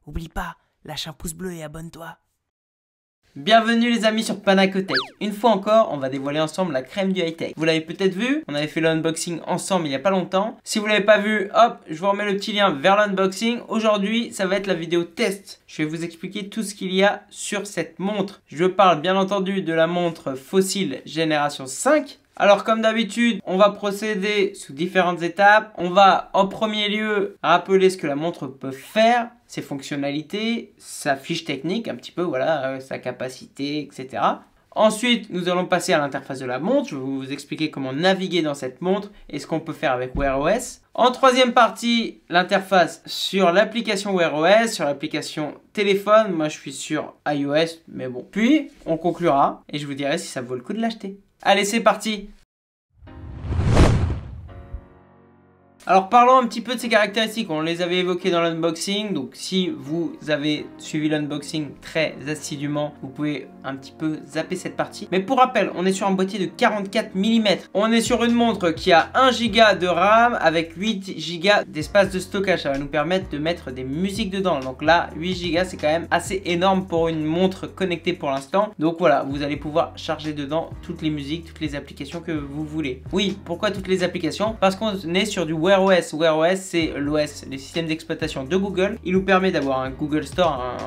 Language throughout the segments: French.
Oublie pas, lâche un pouce bleu et abonne-toi. Bienvenue les amis sur Panacotech. Une fois encore, on va dévoiler ensemble la crème du high-tech. Vous l'avez peut-être vu, on avait fait l'unboxing ensemble il n'y a pas longtemps. Si vous l'avez pas vu, hop, je vous remets le petit lien vers l'unboxing. Aujourd'hui, ça va être la vidéo test. Je vais vous expliquer tout ce qu'il y a sur cette montre. Je parle bien entendu de la montre Fossil Génération 5. Alors comme d'habitude, on va procéder sous différentes étapes. On va en premier lieu rappeler ce que la montre peut faire, ses fonctionnalités, sa fiche technique un petit peu, voilà, sa capacité, etc. Ensuite, nous allons passer à l'interface de la montre. Je vais vous expliquer comment naviguer dans cette montre et ce qu'on peut faire avec Wear OS. En troisième partie, l'interface sur l'application Wear OS, sur l'application téléphone. Moi, je suis sur iOS, mais bon. Puis, on conclura et je vous dirai si ça vaut le coup de l'acheter. Allez, c'est parti! Alors parlons un petit peu de ses caractéristiques, on les avait évoquées dans l'unboxing, donc si vous avez suivi l'unboxing très assidûment, vous pouvez un petit peu zapper cette partie. Mais pour rappel, on est sur un boîtier de 44 mm, on est sur une montre qui a 1 Go de RAM avec 8 Go d'espace de stockage, ça va nous permettre de mettre des musiques dedans. Donc là, 8 Go c'est quand même assez énorme pour une montre connectée pour l'instant. Donc voilà, vous allez pouvoir charger dedans toutes les musiques, toutes les applications que vous voulez. Oui, pourquoi toutes les applications? Parce qu'on est sur du Wear OS. Wear OS, c'est l'OS, les systèmes d'exploitation de Google. Il nous permet d'avoir un Google Store,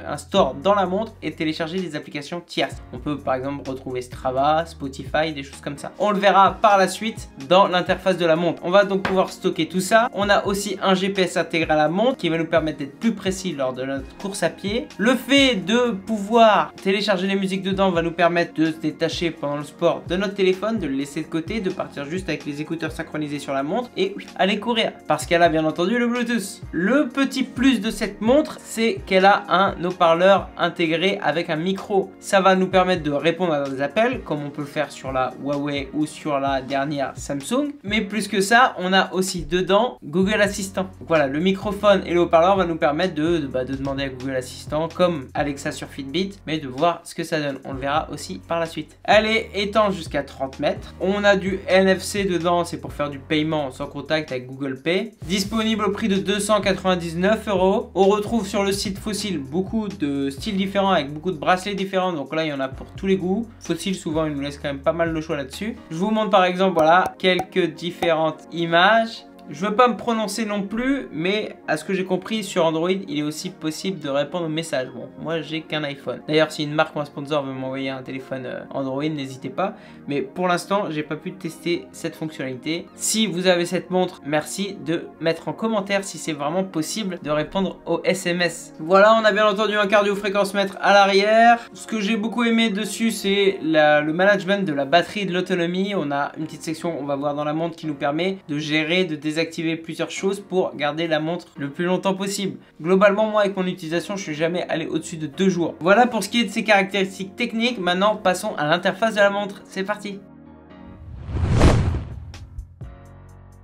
un store dans la montre et télécharger des applications tierces. On peut par exemple retrouver Strava, Spotify, des choses comme ça. On le verra par la suite dans l'interface de la montre. On va donc pouvoir stocker tout ça. On a aussi un GPS intégré à la montre qui va nous permettre d'être plus précis lors de notre course à pied. Le fait de pouvoir télécharger les musiques dedans va nous permettre de se détacher pendant le sport de notre téléphone, de le laisser de côté, de partir juste avec les écouteurs synchronisés sur la montre et aller courir parce qu'elle a bien entendu le Bluetooth. Le petit plus de cette montre, c'est qu'elle a un haut-parleur intégré avec un micro. Ça va nous permettre de répondre à des appels comme on peut le faire sur la Huawei ou sur la dernière Samsung. Mais plus que ça, on a aussi dedans Google Assistant. Donc voilà, le microphone et le haut-parleur va nous permettre de demander à Google Assistant comme Alexa sur Fitbit, mais de voir ce que ça donne. On le verra aussi par la suite. Elle est étanche jusqu'à 30 mètres. On a du NFC dedans, c'est pour faire du paiement sans contact avec Google Pay. Disponible au prix de 299 €. On retrouve sur le site Fossil beaucoup de styles différents avec beaucoup de bracelets différents. Donc là, il y en a pour tous les goûts. Fossil, souvent, il nous laisse quand même pas mal de choix là-dessus. Je vous montre par exemple, voilà, quelques différentes images. Je veux pas me prononcer non plus, mais à ce que j'ai compris sur Android, il est aussi possible de répondre aux messages. Bon, moi j'ai qu'un iPhone. D'ailleurs, si une marque ou un sponsor veut m'envoyer un téléphone Android, n'hésitez pas. Mais pour l'instant, j'ai pas pu tester cette fonctionnalité. Si vous avez cette montre, merci de mettre en commentaire si c'est vraiment possible de répondre aux SMS. Voilà, on a bien entendu un cardio-fréquence-mètre à l'arrière. Ce que j'ai beaucoup aimé dessus, c'est le management de la batterie et de l'autonomie. On a une petite section, on va voir dans la montre, qui nous permet de gérer, de désactiver plusieurs choses pour garder la montre le plus longtemps possible. Globalement, moi avec mon utilisation, je suis jamais allé au-dessus de 2 jours. Voilà pour ce qui est de ses caractéristiques techniques. Maintenant, passons à l'interface de la montre. C'est parti.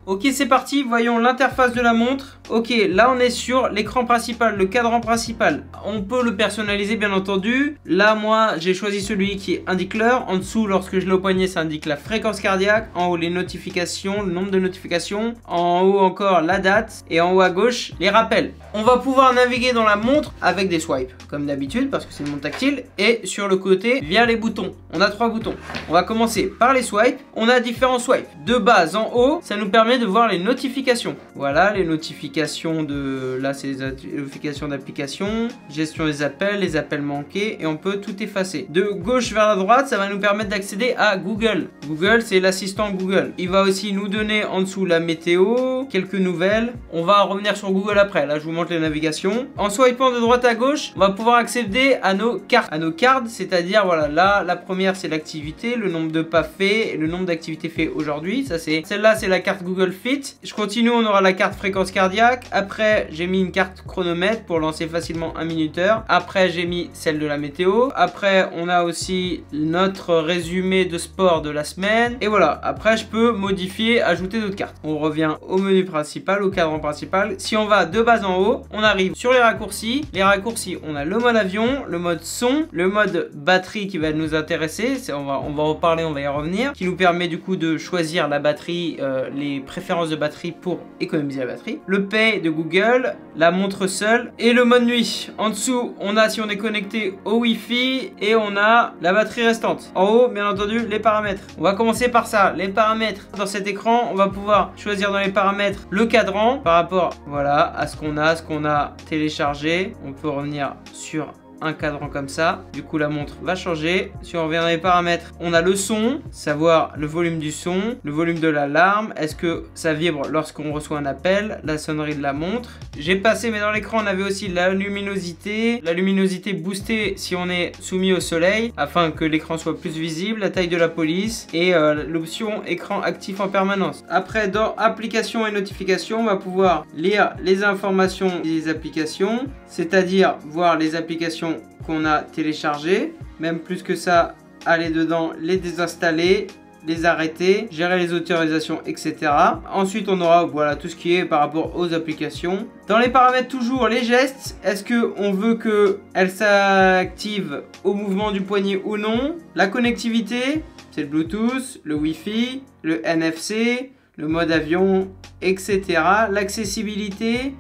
Ok, c'est parti, voyons l'interface de la montre. Ok, là on est sur l'écran principal, le cadran principal. On peut le personnaliser bien entendu. Là moi j'ai choisi celui qui indique l'heure. En dessous, lorsque je l'ai au poignet, ça indique la fréquence cardiaque. En haut les notifications, le nombre de notifications. En haut encore la date. Et en haut à gauche les rappels. On va pouvoir naviguer dans la montre avec des swipes comme d'habitude parce que c'est une montre tactile. Et sur le côté via les boutons. On a 3 boutons. On va commencer par les swipes. On a différents swipes. De bas en haut, ça nous permet de voir les notifications. Voilà les notifications de... Là c'est les notifications d'application, gestion des appels, les appels manqués et on peut tout effacer. De gauche vers la droite, ça va nous permettre d'accéder à Google. Google, c'est l'assistant Google. Il va aussi nous donner en dessous la météo, quelques nouvelles. On va revenir sur Google après. Là je vous montre les navigations. En swipant de droite à gauche, on va pouvoir accéder à nos cartes. À nos cartes, c'est-à-dire voilà, là la première c'est l'activité, le nombre de pas faits et le nombre d'activités faites aujourd'hui. Ça c'est celle-là, c'est la carte Google Fit. Je continue, on aura la carte fréquence cardiaque. Après, j'ai mis une carte chronomètre pour lancer facilement un minuteur. Après, j'ai mis celle de la météo. Après, on a aussi notre résumé de sport de la semaine. Et voilà, après, je peux modifier, ajouter d'autres cartes. On revient au menu principal, au cadran principal. Si on va de bas en haut, on arrive sur les raccourcis. Les raccourcis, on a le mode avion, le mode son, le mode batterie qui va nous intéresser. On va en reparler, on va y revenir. Qui nous permet du coup de choisir la batterie, les préférences de batterie pour économiser la batterie. Le Pay de Google, la montre seule et le mode nuit. En dessous, on a si on est connecté au Wi-Fi et on a la batterie restante. En haut, bien entendu, les paramètres. On va commencer par ça, les paramètres. Dans cet écran, on va pouvoir choisir dans les paramètres le cadran par rapport, voilà, à ce qu'on a téléchargé. On peut revenir sur un cadran comme ça. Du coup, la montre va changer. Si on revient dans les paramètres, on a le son, savoir le volume du son, le volume de l'alarme. Est-ce que ça vibre lorsqu'on reçoit un appel? La sonnerie de la montre. J'ai passé, mais dans l'écran, on avait aussi la luminosité. La luminosité boostée si on est soumis au soleil, afin que l'écran soit plus visible. La taille de la police et l'option écran actif en permanence. Après, dans applications et notifications, on va pouvoir lire les informations des applications, c'est-à-dire voir les applications qu'on a téléchargées, même plus que ça, aller dedans, les désinstaller, les arrêter, gérer les autorisations, etc. Ensuite, on aura voilà tout ce qui est par rapport aux applications. Dans les paramètres, toujours les gestes. Est-ce que on veut qu'elle s'active au mouvement du poignet ou non? La connectivité, c'est le Bluetooth, le Wi-Fi, le NFC, le mode avion, etc. L'accessibilité,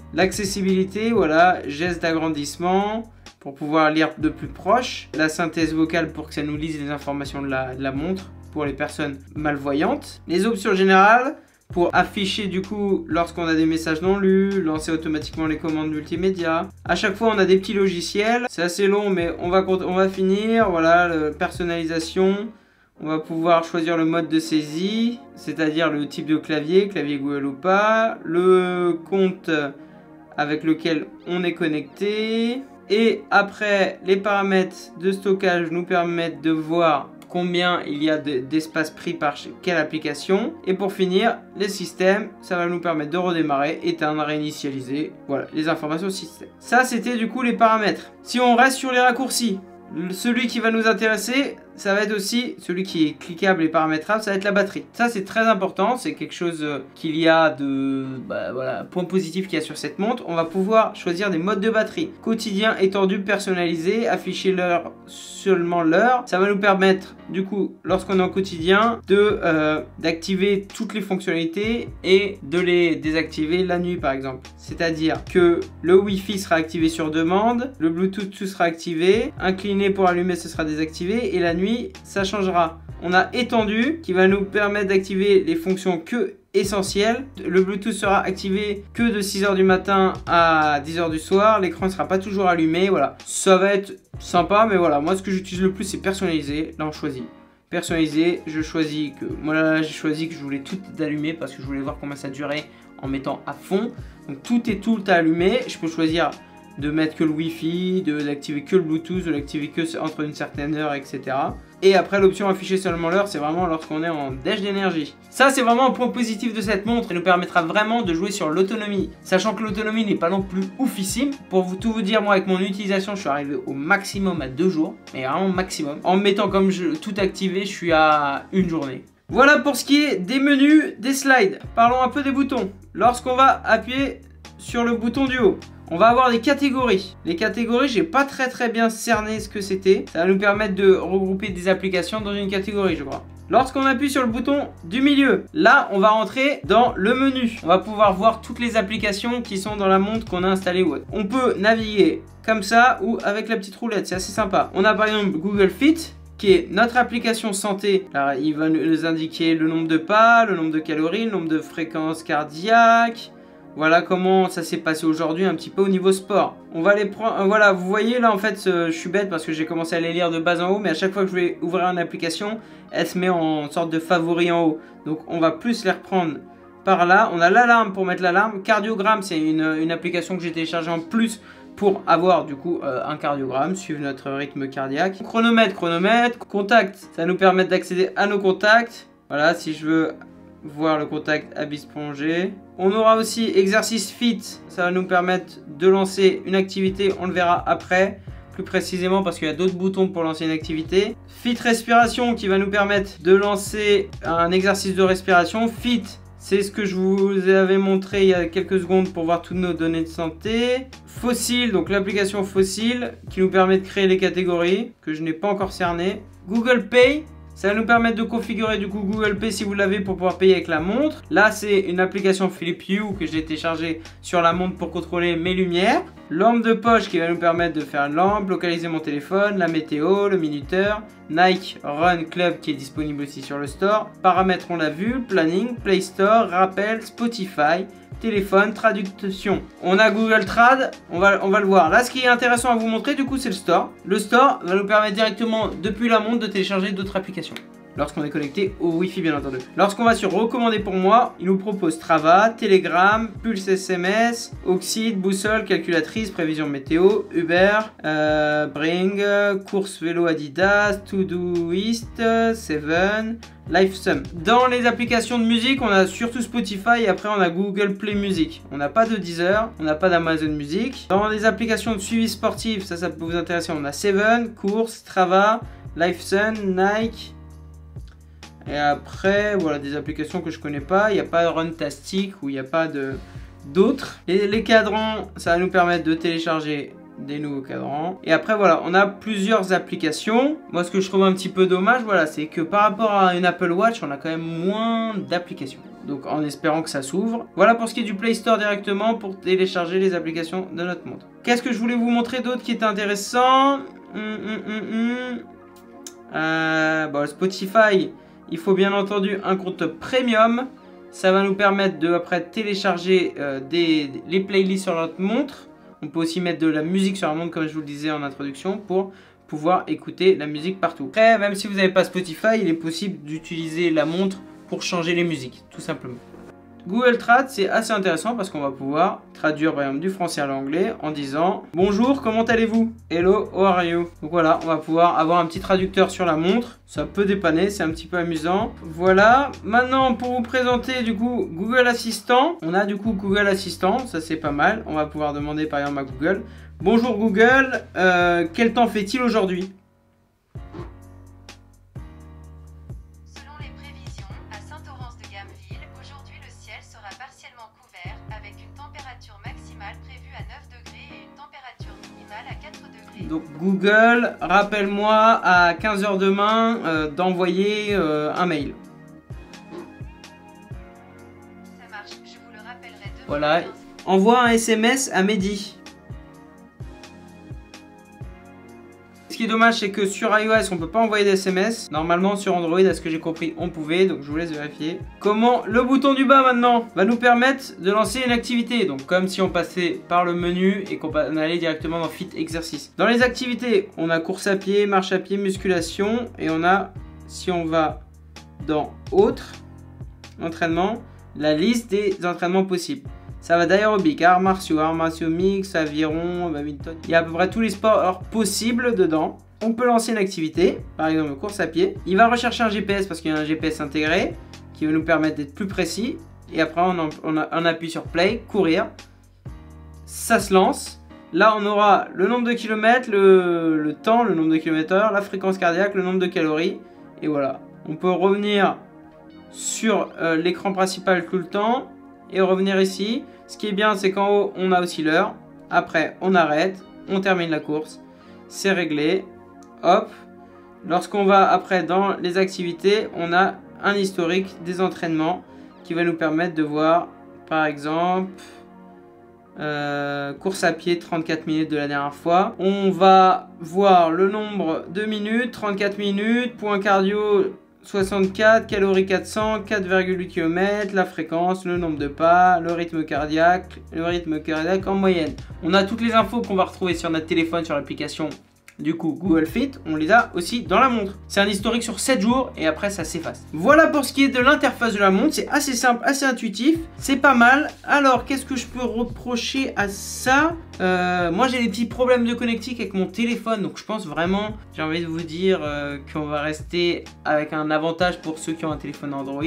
voilà, geste d'agrandissement pour pouvoir lire de plus proche. La synthèse vocale pour que ça nous lise les informations de la montre pour les personnes malvoyantes. Les options générales pour afficher du coup lorsqu'on a des messages non lus, lancer automatiquement les commandes multimédia. À chaque fois on a des petits logiciels. C'est assez long mais on va finir. Voilà, personnalisation. On va pouvoir choisir le mode de saisie, c'est-à-dire le type de clavier Google ou pas, le compte avec lequel on est connecté. Et après, les paramètres de stockage nous permettent de voir combien il y a d'espace pris par quelle application. Et pour finir, les systèmes, ça va nous permettre de redémarrer, éteindre, réinitialiser. Voilà, les informations système. Ça, c'était du coup les paramètres. Si on reste sur les raccourcis, celui qui va nous intéresser, ça va être aussi celui qui est cliquable et paramétrable, ça va être la batterie. Ça c'est très important, c'est quelque chose qu'il y a de voilà, point positif qu'il y a sur cette montre. On va pouvoir choisir des modes de batterie. Quotidien, étendu, personnalisé, afficher l'heure, seulement l'heure. Ça va nous permettre du coup, lorsqu'on est en quotidien, d'activer toutes les fonctionnalités et de les désactiver la nuit par exemple. C'est-à-dire que le Wi-Fi sera activé sur demande, le Bluetooth tout sera activé, incliné pour allumer ce sera désactivé et la nuit ça changera. On a étendu qui va nous permettre d'activer les fonctions que essentielles. Le Bluetooth sera activé que de 6 h du matin à 10 h du soir. L'écran ne sera pas toujours allumé. Voilà, ça va être sympa, mais voilà, moi ce que j'utilise le plus c'est personnaliser. Là on choisit personnaliser. Je choisis que moi là j'ai choisi que je voulais tout allumer parce que je voulais voir combien ça durait en mettant à fond. Donc tout à allumer. Je peux choisir de mettre que le Wi-Fi, d'activer que le Bluetooth, de l'activer que entre une certaine heure, etc. Et après l'option afficher seulement l'heure, c'est vraiment lorsqu'on est en décharge d'énergie. Ça c'est vraiment un point positif de cette montre et nous permettra vraiment de jouer sur l'autonomie. Sachant que l'autonomie n'est pas non plus oufissime. Pour tout vous dire, moi avec mon utilisation, je suis arrivé au maximum à 2 jours. Mais vraiment maximum. En mettant comme tout activé, je suis à 1 journée. Voilà pour ce qui est des menus, des slides. Parlons un peu des boutons. Lorsqu'on va appuyer sur le bouton du haut, on va avoir des catégories. Les catégories, j'ai pas très bien cerné ce que c'était. Ça va nous permettre de regrouper des applications dans une catégorie, je crois. Lorsqu'on appuie sur le bouton du milieu, là, on va rentrer dans le menu. On va pouvoir voir toutes les applications qui sont dans la montre qu'on a installée ou autre. On peut naviguer comme ça ou avec la petite roulette, c'est assez sympa. On a par exemple Google Fit, qui est notre application santé. Alors, il va nous indiquer le nombre de pas, le nombre de calories, le nombre de fréquences cardiaques. Voilà comment ça s'est passé aujourd'hui un petit peu au niveau sport. On va les prendre, voilà, vous voyez là en fait, je suis bête parce que j'ai commencé à les lire de bas en haut, mais à chaque fois que je vais ouvrir une application, elle se met en sorte de favori en haut. Donc on va plus les reprendre par là. On a l'alarme pour mettre l'alarme. Cardiogramme, c'est une application que j'ai téléchargée en plus pour avoir du coup un cardiogramme, suivre notre rythme cardiaque. Chronomètre, contact, ça nous permet d'accéder à nos contacts. Voilà, si je veux voir le contact à Bisponger. On aura aussi exercice fit, ça va nous permettre de lancer une activité, on le verra après plus précisément parce qu'il y a d'autres boutons pour lancer une activité. Fit respiration qui va nous permettre de lancer un exercice de respiration. Fit, c'est ce que je vous avais montré il y a quelques secondes pour voir toutes nos données de santé. Fossile, donc l'application Fossile qui nous permet de créer les catégories que je n'ai pas encore cernées. Google Pay, Ça va nous permettre de configurer du coup Google Pay si vous l'avez pour pouvoir payer avec la montre. Là, c'est une application Philips Hue que j'ai téléchargée sur la montre pour contrôler mes lumières. Lampe de poche qui va nous permettre de faire une lampe, localiser mon téléphone, la météo, le minuteur. Nike Run Club qui est disponible aussi sur le store. Paramètres, on l'a vu. Planning, Play Store, rappel, Spotify. Téléphone, traduction. On a Google Trad, on va le voir. Là, ce qui est intéressant à vous montrer, du coup, c'est le store. Le store va nous permettre directement, depuis la montre, de télécharger d'autres applications. Lorsqu'on est connecté au Wi-Fi, bien entendu. Lorsqu'on va sur Recommander pour moi, il nous propose Strava, Telegram, Pulse SMS, Oxide, Boussole, Calculatrice, Prévision météo, Uber, Bring, Course vélo Adidas, Todoist, Seven, LiveSum. Dans les applications de musique, on a surtout Spotify et après on a Google Play Music. On n'a pas de Deezer, on n'a pas d'Amazon Music. Dans les applications de suivi sportif, ça peut vous intéresser, on a Seven, Course, Strava, LiveSum, Nike. Et après, voilà, des applications que je connais pas. Il n'y a pas de Runtastic ou il n'y a pas d'autres. Les cadrans, ça va nous permettre de télécharger des nouveaux cadrans. Et après, voilà, on a plusieurs applications. Moi, ce que je trouve un petit peu dommage, voilà, c'est que par rapport à une Apple Watch, on a quand même moins d'applications. Donc, en espérant que ça s'ouvre. Voilà pour ce qui est du Play Store directement pour télécharger les applications de notre montre. Qu'est-ce que je voulais vous montrer d'autre qui est intéressant? Bon, Spotify. Il faut bien entendu un compte premium. Ça va nous permettre de après télécharger les playlists sur notre montre. On peut aussi mettre de la musique sur la montre comme je vous le disais en introduction pour pouvoir écouter la musique partout. Après, même si vous n'avez pas Spotify, il est possible d'utiliser la montre pour changer les musiques, tout simplement. Google Trad, c'est assez intéressant parce qu'on va pouvoir traduire par exemple du français à l'anglais en disant « Bonjour, comment allez-vous? Hello, how are you ?» Donc voilà, on va pouvoir avoir un petit traducteur sur la montre. Ça peut dépanner, c'est un petit peu amusant. Voilà, maintenant pour vous présenter du coup Google Assistant. On a du coup Google Assistant, ça c'est pas mal. On va pouvoir demander par exemple à Google « Bonjour Google, quel temps fait-il aujourd'hui ?» Donc Google, rappelle-moi à 15 h demain d'envoyer un mail. Ça marche, je vous le rappellerai demain. Voilà, envoie un SMS à Mehdi. Ce qui est dommage, c'est que sur iOS, on peut pas envoyer des SMS. Normalement, sur Android, à ce que j'ai compris, on pouvait. Donc, je vous laisse vérifier. Comment le bouton du bas, maintenant, va nous permettre de lancer une activité. Donc, comme si on passait par le menu et qu'on allait directement dans Fit Exercice. Dans les activités, on a course à pied, marche à pied, musculation. Et on a, si on va dans Autres, entraînement, la liste des entraînements possibles. Ça va d'aérobic, arts martiaux mix, aviron, badminton. Il y a à peu près tous les sports possibles dedans. On peut lancer une activité, par exemple course à pied. Il va rechercher un GPS parce qu'il y a un GPS intégré qui va nous permettre d'être plus précis. Et après, on appuie sur play, courir. Ça se lance. Là, on aura le nombre de kilomètres, le temps, le nombre de kilomètres/heure, la fréquence cardiaque, le nombre de calories. Et voilà. On peut revenir sur l'écran principal tout le temps. Et revenir ici. Ce qui est bien, c'est qu'en haut, on a aussi l'heure. Après, on arrête. On termine la course. C'est réglé. Hop. Lorsqu'on va après dans les activités, on a un historique des entraînements qui va nous permettre de voir, par exemple, course à pied 34 minutes de la dernière fois. On va voir le nombre de minutes, 34 minutes, point cardio 64, calories 400, 4,8 km, la fréquence, le nombre de pas, le rythme cardiaque en moyenne. On a toutes les infos qu'on va retrouver sur notre téléphone, sur l'application du coup Google Fit, on les a aussi dans la montre. C'est un historique sur 7 jours et après ça s'efface. Voilà pour ce qui est de l'interface de la montre, c'est assez simple, assez intuitif, c'est pas mal. Alors qu'est-ce que je peux reprocher à ça? Moi j'ai des petits problèmes de connectique avec mon téléphone, donc je pense vraiment, j'ai envie de vous dire qu'on va rester avec un avantage pour ceux qui ont un téléphone Android.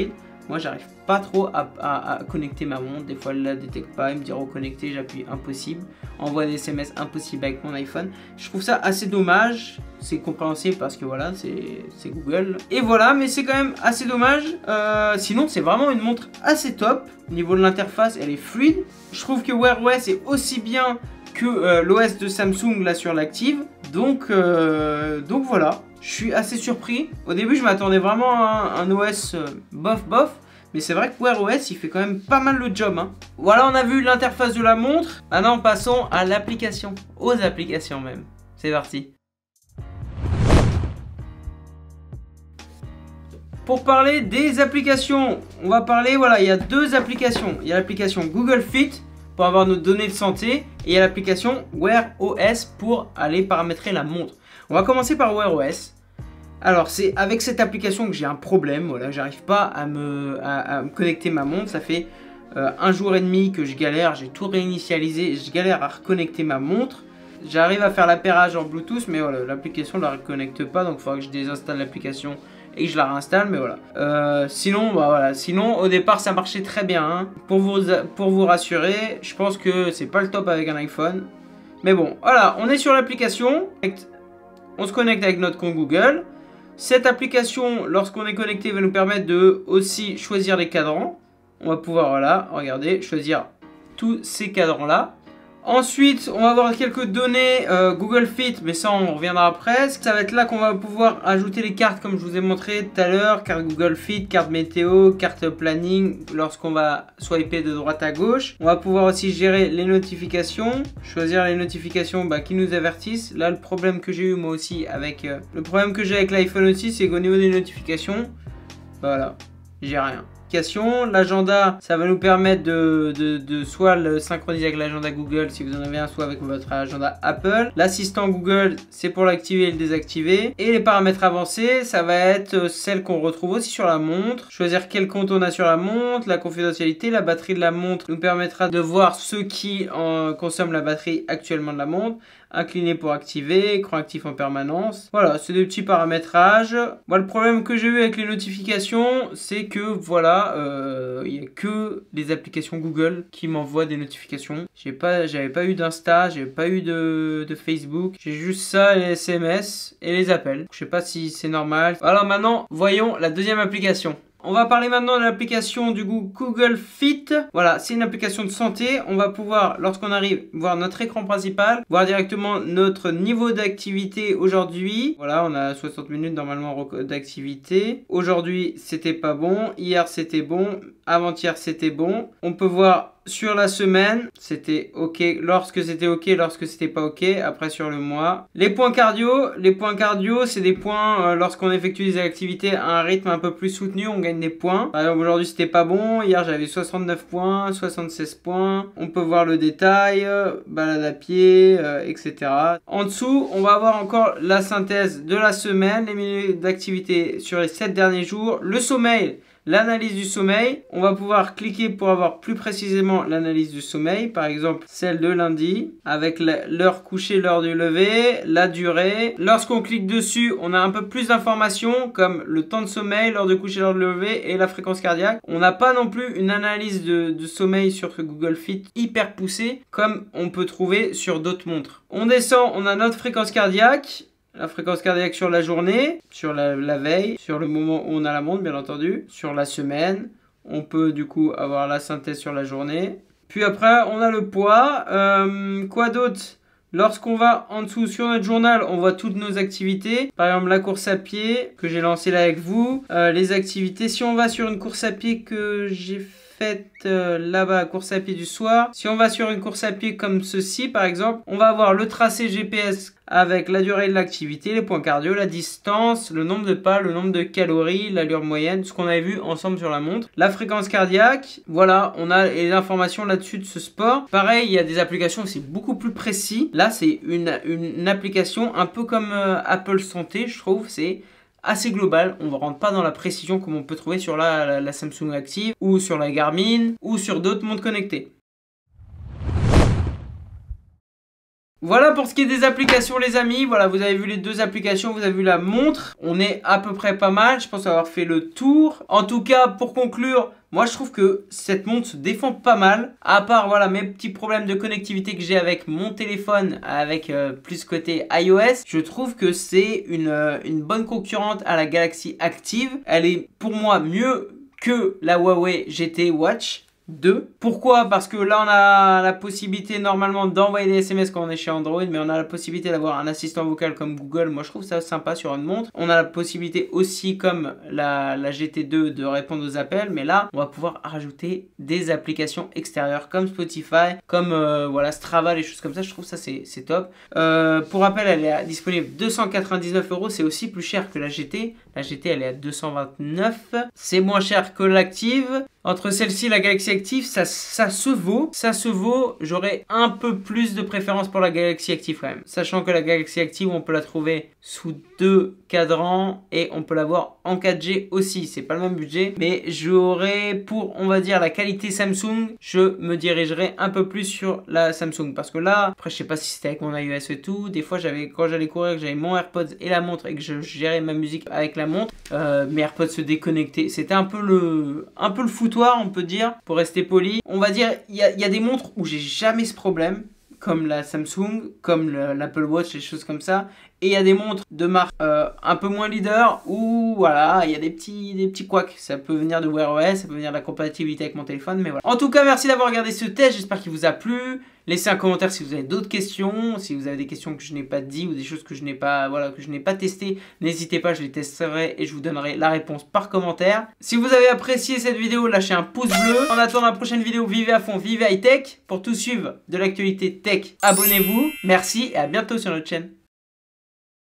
Moi j'arrive pas trop à connecter ma montre, des fois elle la détecte pas, elle me dit reconnecter, j'appuie impossible, envoie des SMS impossible avec mon iPhone. Je trouve ça assez dommage, c'est compréhensible parce que voilà, c'est Google. Et voilà, mais c'est quand même assez dommage, sinon c'est vraiment une montre assez top. Au niveau de l'interface, elle est fluide. Je trouve que Wear OS est aussi bien que l'OS de Samsung là sur l'active. Donc voilà. je suis assez surpris. Au début, je m'attendais vraiment à un OS bof bof. Mais c'est vrai que Wear OS, il fait quand même pas mal le job. Hein. Voilà, on a vu l'interface de la montre. Maintenant, passons à l'application. Aux applications même. C'est parti. Pour parler des applications, on va parler, voilà, il y a deux applications. Il y a l'application Google Fit pour avoir nos données de santé. Et il y a l'application Wear OS pour aller paramétrer la montre. On va commencer par Wear OS. Alors, c'est avec cette application que j'ai un problème. Voilà, j'arrive pas à me connecter ma montre. Ça fait 1 jour et demi que je galère. J'ai tout réinitialisé. Je galère à reconnecter ma montre. J'arrive à faire l'appairage en Bluetooth, mais voilà, l'application ne la reconnecte pas. Donc, il faudra que je désinstalle l'application et que je la réinstalle. Mais voilà. Sinon, bah voilà. Sinon, au départ, ça marchait très bien. Hein. Pour vous rassurer, je pense que c'est pas le top avec un iPhone. Mais bon, voilà, on est sur l'application. On se connecte avec notre compte Google. Cette application, lorsqu'on est connecté, va nous permettre de aussi choisir les cadrans. On va pouvoir, voilà, regardez, choisir tous ces cadrans-là. Ensuite, on va avoir quelques données Google Fit, mais ça, on reviendra après. Ça va être là qu'on va pouvoir ajouter les cartes, comme je vous ai montré tout à l'heure. Carte Google Fit, carte météo, carte planning, lorsqu'on va swiper de droite à gauche. On va pouvoir aussi gérer les notifications, choisir les notifications qui nous avertissent. Là, le problème que j'ai eu moi aussi avec... le problème que j'ai avec l'iPhone aussi, c'est qu'au niveau des notifications, voilà, j'ai rien. L'agenda, ça va nous permettre de soit le synchroniser avec l'agenda Google si vous en avez un, soit avec votre agenda Apple. L'assistant Google, c'est pour l'activer et le désactiver. Et les paramètres avancés, ça va être celles qu'on retrouve aussi sur la montre. Choisir quel compte on a sur la montre, la confidentialité, la batterie de la montre nous permettra de voir ceux qui consomment la batterie actuellement de la montre. Incliné pour activer, écran actif en permanence. Voilà, c'est des petits paramétrages. Moi, le problème que j'ai eu avec les notifications, c'est que voilà, il n'y a que les applications Google qui m'envoient des notifications. J'avais pas eu d'Insta, j'avais pas eu de Facebook. J'ai juste ça, les SMS et les appels. Je sais pas si c'est normal. Alors maintenant, voyons la deuxième application. On va parler maintenant de l'application du Google Fit. Voilà, c'est une application de santé. On va pouvoir, lorsqu'on arrive, voir notre écran principal, voir directement notre niveau d'activité aujourd'hui. Voilà, on a 60 minutes normalement d'activité. Aujourd'hui, c'était pas bon. Hier, c'était bon. Avant-hier, c'était bon. On peut voir sur la semaine, c'était ok. Lorsque c'était ok, lorsque c'était pas ok. Après, sur le mois. Les points cardio, c'est des points lorsqu'on effectue des activités à un rythme un peu plus soutenu, on gagne des points. Par exemple, aujourd'hui, c'était pas bon. Hier, j'avais 69 points, 76 points. On peut voir le détail, balade à pied, etc. En dessous, on va avoir encore la synthèse de la semaine, les minutes d'activité sur les 7 derniers jours, le sommeil. L'analyse du sommeil, on va pouvoir cliquer pour avoir plus précisément l'analyse du sommeil, par exemple celle de lundi, avec l'heure couchée, l'heure du lever, la durée. Lorsqu'on clique dessus, on a un peu plus d'informations comme le temps de sommeil, l'heure de coucher, l'heure de lever et la fréquence cardiaque. On n'a pas non plus une analyse de sommeil sur ce Google Fit hyper poussée comme on peut trouver sur d'autres montres. On descend, on a notre fréquence cardiaque. La fréquence cardiaque sur la journée, sur la veille, sur le moment où on a la montre bien entendu, sur la semaine. On peut du coup avoir la synthèse sur la journée. Puis après on a le poids. Quoi d'autre? Lorsqu'on va en dessous sur notre journal, on voit toutes nos activités. Par exemple la course à pied que j'ai lancée là avec vous. Les activités, si on va sur une course à pied que j'ai faite là-bas, course à pied du soir. Si on va sur une course à pied comme ceci par exemple, on va avoir le tracé GPS avec la durée de l'activité, les points cardio, la distance, le nombre de pas, le nombre de calories, l'allure moyenne, ce qu'on avait vu ensemble sur la montre. La fréquence cardiaque, voilà, on a les informations là-dessus de ce sport. Pareil, il y a des applications où c'est beaucoup plus précis. Là, c'est une application un peu comme Apple Santé, je trouve, c'est assez global, on ne rentre pas dans la précision comme on peut trouver sur la Samsung Active ou sur la Garmin ou sur d'autres montres connectées. Voilà pour ce qui est des applications les amis, voilà vous avez vu les deux applications, vous avez vu la montre, on est à peu près pas mal, je pense avoir fait le tour. En tout cas pour conclure, moi je trouve que cette montre se défend pas mal, à part voilà mes petits problèmes de connectivité que j'ai avec mon téléphone, avec plus côté iOS, je trouve que c'est une bonne concurrente à la Galaxy Active, elle est pour moi mieux que la Huawei GT Watch. 2. Pourquoi? Parce que là on a la possibilité normalement d'envoyer des SMS quand on est chez Android, mais on a la possibilité d'avoir un assistant vocal comme Google. Moi je trouve ça sympa sur une montre. On a la possibilité aussi comme la GT2 de répondre aux appels, mais là on va pouvoir rajouter des applications extérieures comme Spotify, comme voilà Strava, les choses comme ça. Je trouve ça c'est top. Pour rappel, elle est disponible 299 €. C'est aussi plus cher que la GT. La GT elle est à 229. C'est moins cher que l'Active. Entre celle-ci et la Galaxy Active, ça se vaut. Ça se vaut. J'aurais un peu plus de préférence pour la Galaxy Active quand même. Sachant que la Galaxy Active, on peut la trouver sous 2 cadrans et on peut l'avoir en 4G aussi. C'est pas le même budget. Mais j'aurais, pour, on va dire, la qualité Samsung, je me dirigerai un peu plus sur la Samsung. Parce que là, après, je sais pas si c'était avec mon iOS et tout. Des fois, quand j'allais courir, que j'avais mon AirPods et la montre et que je gérais ma musique avec la montre, mes AirPods se déconnectaient. C'était un peu le foutoir, on peut dire, pour rester poli. On va dire, il y a des montres où j'ai jamais ce problème, comme la Samsung, comme l'Apple Watch, les choses comme ça. Et il y a des montres de marque un peu moins leader où voilà, il y a des petits couacs. Ça peut venir de Wear OS, ça peut venir de la compatibilité avec mon téléphone, mais voilà. En tout cas, merci d'avoir regardé ce test, j'espère qu'il vous a plu. Laissez un commentaire si vous avez d'autres questions, si vous avez des questions que je n'ai pas dit ou des choses que je n'ai pas, voilà, que je n'ai pas testées. N'hésitez pas, je les testerai et je vous donnerai la réponse par commentaire. Si vous avez apprécié cette vidéo, lâchez un pouce bleu. En attendant la prochaine vidéo, vivez à fond, vivez high tech. Pour tout suivre de l'actualité tech, abonnez-vous. Merci et à bientôt sur notre chaîne.